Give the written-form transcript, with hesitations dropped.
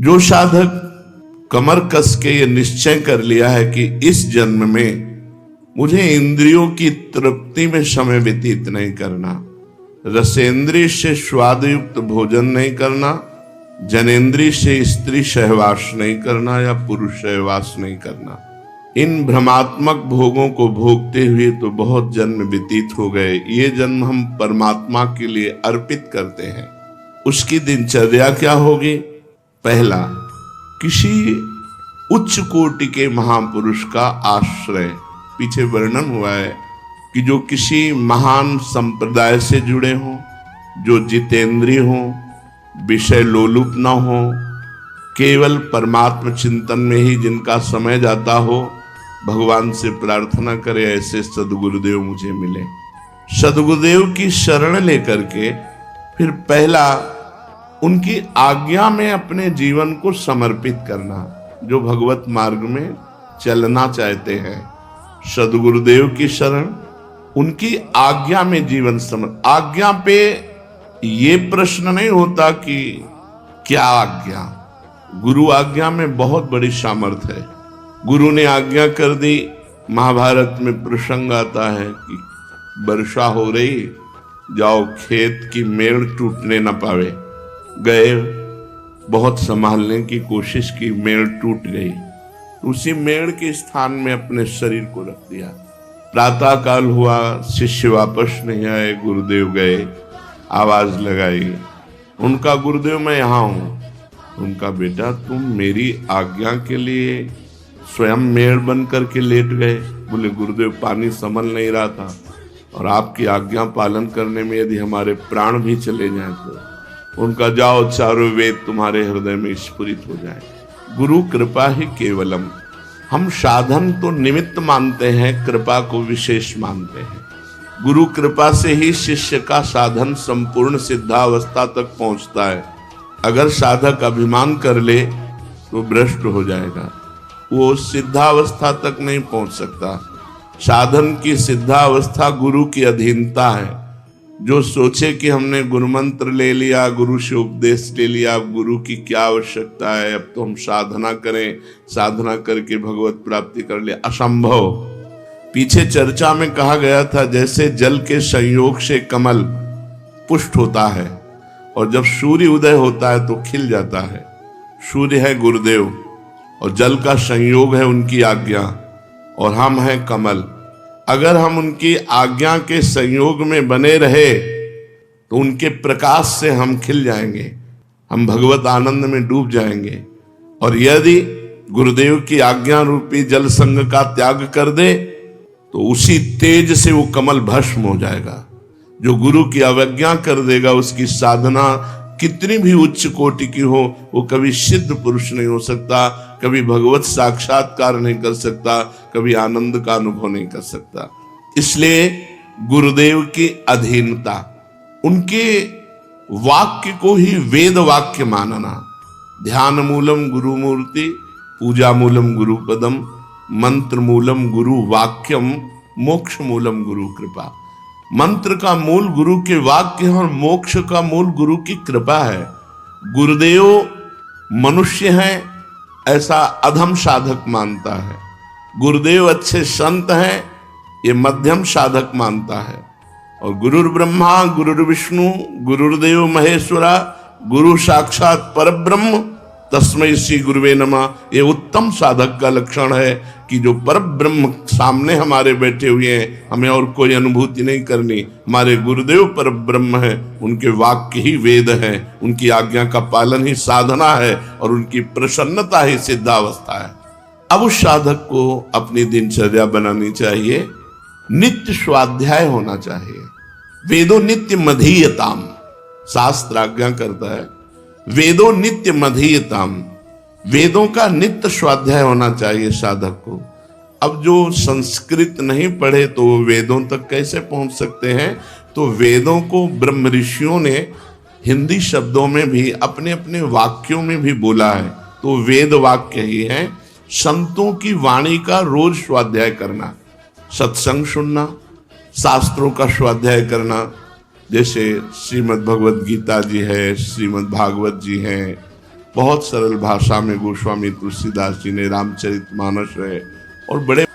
जो साधक कमर कस के ये निश्चय कर लिया है कि इस जन्म में मुझे इंद्रियों की तृप्ति में समय व्यतीत नहीं करना, रसेंद्रिय से स्वादयुक्त भोजन नहीं करना, जनेंद्रिय से स्त्री सहवास नहीं करना या पुरुष सहवास नहीं करना, इन भ्रमात्मक भोगों को भोगते हुए तो बहुत जन्म व्यतीत हो गए, ये जन्म हम परमात्मा के लिए अर्पित करते हैं। उसकी दिनचर्या क्या होगी? पहला, किसी उच्च कोटि के महापुरुष का आश्रय। पीछे वर्णन हुआ है कि जो किसी महान संप्रदाय से जुड़े हों, जो जितेंद्रिय हों, विषय लोलुप न हो, केवल परमात्म चिंतन में ही जिनका समय जाता हो, भगवान से प्रार्थना करे ऐसे सदगुरुदेव मुझे मिले। सदगुरुदेव की शरण लेकर के फिर पहला उनकी आज्ञा में अपने जीवन को समर्पित करना। जो भगवत मार्ग में चलना चाहते हैं, सदगुरुदेव की शरण, उनकी आज्ञा में जीवन आज्ञा पे ये प्रश्न नहीं होता कि क्या आज्ञा। गुरु आज्ञा में बहुत बड़ी सामर्थ्य है। गुरु ने आज्ञा कर दी, महाभारत में प्रसंग आता है कि वर्षा हो रही, जाओ खेत की मेड़ टूटने न पावे। गए, बहुत संभालने की कोशिश की, मेड़ टूट गई। उसी मेड़ के स्थान में अपने शरीर को रख दिया। प्रातः काल हुआ, शिष्य वापस नहीं आए, गुरुदेव गए, आवाज लगाई, उनका गुरुदेव मैं यहाँ हूं। उनका बेटा तुम मेरी आज्ञा के लिए स्वयं मेड़ बन करके लेट गए। बोले गुरुदेव पानी संभल नहीं रहा था, और आपकी आज्ञा पालन करने में यदि हमारे प्राण भी चले जाएं तो। उनका जाओ, चारों वेद तुम्हारे हृदय में स्फुरित हो जाए। गुरु कृपा ही केवलम। हम साधन तो निमित्त मानते हैं, कृपा को विशेष मानते हैं। गुरु कृपा से ही शिष्य का साधन संपूर्ण सिद्धावस्था तक पहुंचता है। अगर साधक अभिमान कर ले तो भ्रष्ट हो जाएगा, वो सिद्धावस्था तक नहीं पहुंच सकता। साधन की सिद्धावस्था गुरु की अधीनता है। जो सोचे कि हमने गुरु मंत्र ले लिया, गुरु से उपदेश ले लिया, गुरु की क्या आवश्यकता है, अब तो हम साधना करें, साधना करके भगवत प्राप्ति कर ले, असंभव। पीछे चर्चा में कहा गया था जैसे जल के संयोग से कमल पुष्ट होता है और जब सूर्य उदय होता है तो खिल जाता है। सूर्य है गुरुदेव और जल का संयोग है उनकी आज्ञा, और हम हैं कमल। अगर हम उनकी आज्ञा के संयोग में बने रहे तो उनके प्रकाश से हम खिल जाएंगे, हम भगवत आनंद में डूब जाएंगे। और यदि गुरुदेव की आज्ञा रूपी जल संग का त्याग कर दे तो उसी तेज से वो कमल भस्म हो जाएगा। जो गुरु की अवज्ञा कर देगा, उसकी साधना कितनी भी उच्च कोटि की हो, वो कभी सिद्ध पुरुष नहीं हो सकता, कभी भगवत साक्षात्कार नहीं कर सकता, कभी आनंद का अनुभव नहीं कर सकता। इसलिए गुरुदेव की अधीनता, उनके वाक्य को ही वेद वाक्य मानना। ध्यान मूलम गुरु मूर्ति, पूजा मूलम गुरु पदम, मंत्र मूलम गुरु वाक्यम, मोक्ष मूलम गुरु कृपा। मंत्र का मूल गुरु के वाक्य और मोक्ष का मूल गुरु की कृपा है। गुरुदेव मनुष्य हैं ऐसा अधम साधक मानता है, गुरुदेव अच्छे संत हैं ये मध्यम साधक मानता है। और गुरुर् ब्रह्मा गुरुर्विष्णु गुरुर्देव महेश्वरा, गुरु साक्षात परब्रह्म तस्मै श्री गुरुवे नमः, ये उत्तम साधक का लक्षण है कि जो परब्रह्म सामने हमारे बैठे हुए हैं, हमें और कोई अनुभूति नहीं करनी, हमारे गुरुदेव परब्रह्म है, उनके वाक्य ही वेद है, उनकी आज्ञा का पालन ही साधना है और उनकी प्रसन्नता ही सिद्धावस्था है। अब उस साधक को अपनी दिनचर्या बनानी चाहिए, नित्य स्वाध्याय होना चाहिए। वेदो नित्य मधीयताम, शास्त्र आज्ञा करता है, वेदो नित्य मधीयताम, वेदों का नित्य स्वाध्याय होना चाहिए साधक को। अब जो संस्कृत नहीं पढ़े तो वो वेदों तक कैसे पहुंच सकते हैं? तो वेदों को ब्रह्म ऋषियों ने हिंदी शब्दों में भी अपने अपने वाक्यों में भी बोला है, तो वेद वाक्य ही है। संतों की वाणी का रोज स्वाध्याय करना, सत्संग सुनना, शास्त्रों का स्वाध्याय करना, जैसे श्रीमद् भगवत गीता जी है, श्रीमद् भागवत जी हैं, बहुत सरल भाषा में गोस्वामी तुलसीदास जी ने रामचरितमानस है और बड़े